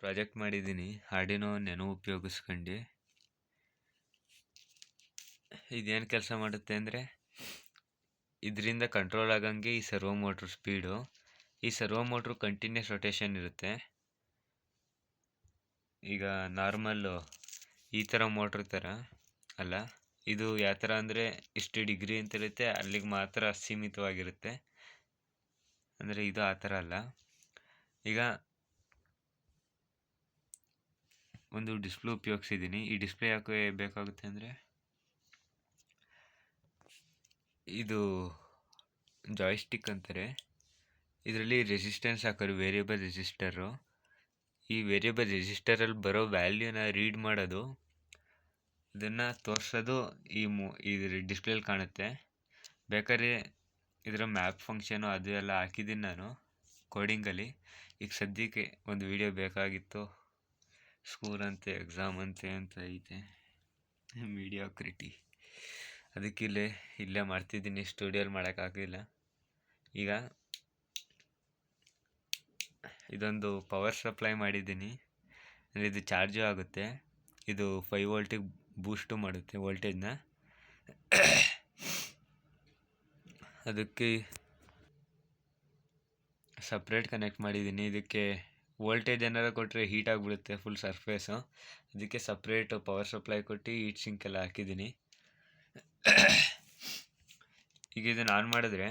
Project ಮಾಡಿದ್ದೀನಿ Arduino ನೆನೋ ಉಪಯೋಗಿಸ್ಕೊಂಡು. ಇದೇನು ಕೆಲಸ ಮಾಡುತ್ತೆ ಅಂದರೆ, ಇದರಿಂದ ಕಂಟ್ರೋಲ್ ಆಗಂಗೆ ಈ ಸರ್ವೋ ಮೋಟ್ರ್ ಸ್ಪೀಡು. ಈ ಸರ್ವೋ ಮೋಟ್ರು ಕಂಟಿನ್ಯೂಸ್ ರೊಟೇಷನ್ ಇರುತ್ತೆ. ಈಗ ನಾರ್ಮಲ್ಲು ಈ ಥರ ಮೋಟ್ರ್ ಥರ ಅಲ್ಲ, ಇದು ಯಾವ ಥರ ಅಂದರೆ ಇಷ್ಟು ಡಿಗ್ರಿ ಅಂತ ಇರುತ್ತೆ, ಅಲ್ಲಿಗೆ ಮಾತ್ರ ಸೀಮಿತವಾಗಿರುತ್ತೆ. ಅಂದರೆ ಇದು ಆ ಥರ ಅಲ್ಲ. ಈಗ ಒಂದು ಡಿಸ್ಪ್ಲೇ ಉಪಯೋಗಿಸಿದ್ದೀನಿ. ಈ ಡಿಸ್ಪ್ಲೇ ಯಾಕೆ ಬೇಕಾಗುತ್ತೆ ಅಂದರೆ, ಇದು ಜಾಯ್ಸ್ಟಿಕ್ ಅಂತಾರೆ. ಇದರಲ್ಲಿ ರೆಸಿಸ್ಟೆನ್ಸ್ ಹಾಕೋರು, ವೇರಿಯಬಲ್ ರೆಸಿಸ್ಟರು. ಈ ವೇರಿಯಬಲ್ ರೆಸಿಸ್ಟರಲ್ಲಿ ಬರೋ ವ್ಯಾಲ್ಯೂನ ರೀಡ್ ಮಾಡೋದು, ಇದನ್ನು ತೋರಿಸೋದು ಈ ಡಿಸ್ಪ್ಲೇಲಿ ಕಾಣುತ್ತೆ. ಬೇಕಾದ್ರೆ ಇದರ ಮ್ಯಾಪ್ ಫಂಕ್ಷನು ಅದು ಎಲ್ಲ ಹಾಕಿದ್ದೀನಿ ನಾನು ಕೋಡಿಂಗಲ್ಲಿ. ಈಗ ಸದ್ಯಕ್ಕೆ ಒಂದು ವಿಡಿಯೋ ಬೇಕಾಗಿತ್ತು, ಸ್ಕೂಲ್ ಅಂತೆ ಎಕ್ಸಾಮ್ ಅಂತೆ ಅಂತ ಐತೆ, ಮೀಡಿಯಾಕ್ರಿಟಿ, ಅದಕ್ಕೆ ಇಲ್ಲೇ ಮಾಡ್ತಿದ್ದೀನಿ. ಸ್ಟುಡಿಯೋಲಿ ಮಾಡೋಕ್ಕಾಗಲಿಲ್ಲ. ಈಗ ಇದೊಂದು ಪವರ್ ಸಪ್ಲೈ ಮಾಡಿದ್ದೀನಿ, ಅಂದರೆ ಇದು ಚಾರ್ಜು ಆಗುತ್ತೆ. ಇದು 5 ವೋಲ್ಟಿಗೆ ಬೂಸ್ಟು ಮಾಡುತ್ತೆ ವೋಲ್ಟೇಜ್ನ. ಅದಕ್ಕೆ ಸಪ್ರೇಟ್ ಕನೆಕ್ಟ್ ಮಾಡಿದ್ದೀನಿ. ಇದಕ್ಕೆ ವೋಲ್ಟೇಜ್ ಏನಾರು ಕೊಟ್ಟರೆ ಹೀಟ್ ಆಗಿಬಿಡುತ್ತೆ ಫುಲ್ ಸರ್ಫೇಸು. ಅದಕ್ಕೆ ಸಪ್ರೇಟು ಪವರ್ ಸಪ್ಲೈ ಕೊಟ್ಟು ಹೀಟ್ ಸಿಂಕ್ ಎಲ್ಲ ಹಾಕಿದ್ದೀನಿ. ಈಗ ಇದನ್ನು ಆನ್ ಮಾಡಿದ್ರೆ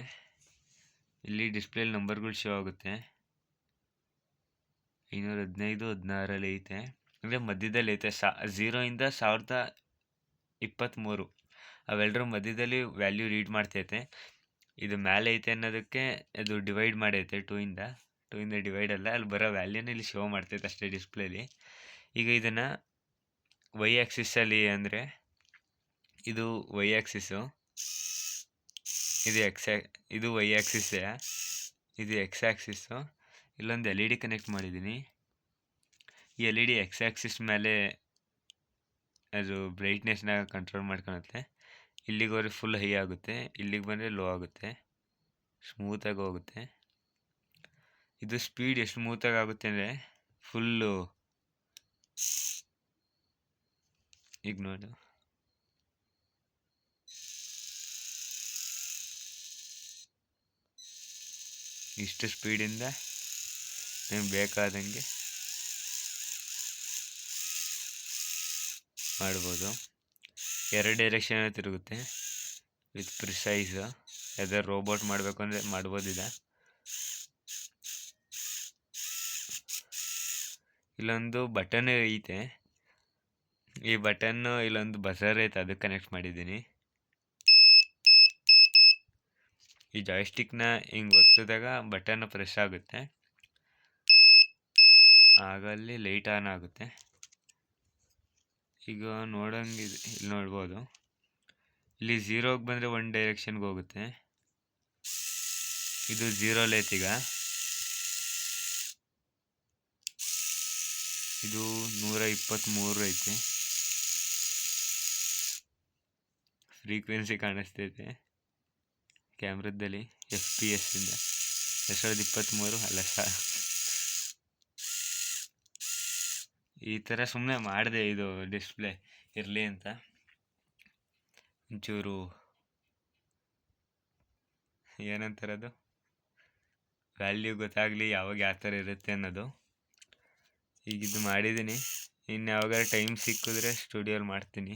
ಇಲ್ಲಿ ಡಿಸ್ಪ್ಲೇಲಿ ನಂಬರ್ಗಳು ಶೋ ಆಗುತ್ತೆ. 515, 16 ಐತೆ, ಅಂದರೆ ಮಧ್ಯದಲ್ಲಿ ಐತೆ. 0ಇಂದ 1023 ಅವೆಲ್ಲರ ಮಧ್ಯದಲ್ಲಿ ವ್ಯಾಲ್ಯೂ ರೀಡ್ ಮಾಡ್ತೈತೆ. ಇದು ಮೇಲೆ ಐತೆ ಅನ್ನೋದಕ್ಕೆ ಅದು ಡಿವೈಡ್ ಮಾಡೈತೆ 2ಇಂದ ಡಿವೈಡ್ ಅಲ್ಲ, ಅಲ್ಲಿ ಬರೋ ವ್ಯಾಲ್ಯೂನ ಇಲ್ಲಿ ಶೋ ಮಾಡ್ತೈತೆ ಅಷ್ಟೇ ಡಿಸ್ಪ್ಲೇಲಿ. ಈಗ ಇದನ್ನು ವೈ ಆ್ಯಕ್ಸಿಸಲ್ಲಿ ಅಂದರೆ, ಇದು ವೈ ಆ್ಯಕ್ಸಿಸು, ಇದು ವೈ ಆ್ಯಕ್ಸಿಸ್ಸೇ, ಇದು ಎಕ್ಸ್ ಆ್ಯಕ್ಸಿಸ್ಸು. ಇಲ್ಲೊಂದು LED ಕನೆಕ್ಟ್ ಮಾಡಿದ್ದೀನಿ. ಈ LED ಎಕ್ಸ್ ಆ್ಯಕ್ಸಿಸ್ ಮೇಲೆ ಅದು ಬ್ರೈಟ್ನೆಸ್ನ ಕಂಟ್ರೋಲ್ ಮಾಡ್ಕೊಳುತ್ತೆ. ಇಲ್ಲಿಗೆ ಹೋದ್ರೆ ಫುಲ್ ಹೈ ಆಗುತ್ತೆ, ಇಲ್ಲಿಗೆ ಬಂದರೆ ಲೋ ಆಗುತ್ತೆ, ಸ್ಮೂತಾಗಿ ಹೋಗುತ್ತೆ. ಇದು ಸ್ಪೀಡ್ ಎಷ್ಟು ಸ್ಮೂತಾಗಿ ಆಗುತ್ತೆ ಅಂದರೆ ಫುಲ್ಲು, ಈಗ ನೋಡು, ಇಷ್ಟು ಸ್ಪೀಡಿಂದ ನಿಮ್ಗೆ ಬೇಕಾದಂಗೆ ಮಾಡ್ಬೋದು. 2 ಡೈರೆಕ್ಷನ್ ತಿರುಗುತ್ತೆ ವಿತ್ ಪ್ರಿಸೈಸ್. ಯಾವ್ದಾದ್ರು ರೋಬೋಟ್ ಮಾಡಬೇಕು ಅಂದರೆ ಮಾಡ್ಬೋದಿದೆ. ಇಲ್ಲೊಂದು ಬಟನ್ ಐತೆ, ಈ ಬಟನ್ನು ಇಲ್ಲೊಂದು ಬಜರ್ ಐತೆ, ಅದಕ್ಕೆ ಕನೆಕ್ಟ್ ಮಾಡಿದ್ದೀನಿ. ಈ ಜಾಯ್ಸ್ಟಿಕ್ನ ಹಿಂಗೆ ಒತ್ತಿದಾಗ ಬಟನ್ ಪ್ರೆಸ್ ಆಗುತ್ತೆ, ಆಗ ಅಲ್ಲಿ ಲೈಟ್ ಆನ್ ಆಗುತ್ತೆ. ಈಗ ನೋಡೋಂಗೆ ಇಲ್ಲಿ ನೋಡ್ಬೋದು, ಇಲ್ಲಿ 0ಗೆ ಬಂದರೆ 1 ಡೈರೆಕ್ಷನ್ಗೆ ಹೋಗುತ್ತೆ. ಇದು 0 ಐತೆ. ಈಗ ಇದು 123 ಐತೆ, ಫ್ರೀಕ್ವೆನ್ಸಿ ಕಾಣಿಸ್ತೈತೆ ಕ್ಯಾಮ್ರದಲ್ಲಿ. FPS ಇಂದ 2023 ಅಲ್ಲ ಈ ಥರ ಸುಮ್ಮನೆ ಮಾಡಿದೆ, ಇದು ಡಿಸ್ಪ್ಲೇ ಇರಲಿ ಅಂತ. ಒಂಚೂರು ಏನಂತಾರದು, ವ್ಯಾಲ್ಯೂ ಗೊತ್ತಾಗಲಿ ಯಾವಾಗ ಯಾವ ಥರ ಇರುತ್ತೆ ಅನ್ನೋದು. ಈಗ ಇದು ಮಾಡಿದ್ದೀನಿ. ಇನ್ನು ಯಾವಾಗಾರ ಟೈಮ್ ಸಿಕ್ಕಿದ್ರೆ ಸ್ಟುಡಿಯೋಲಿ ಮಾಡ್ತೀನಿ.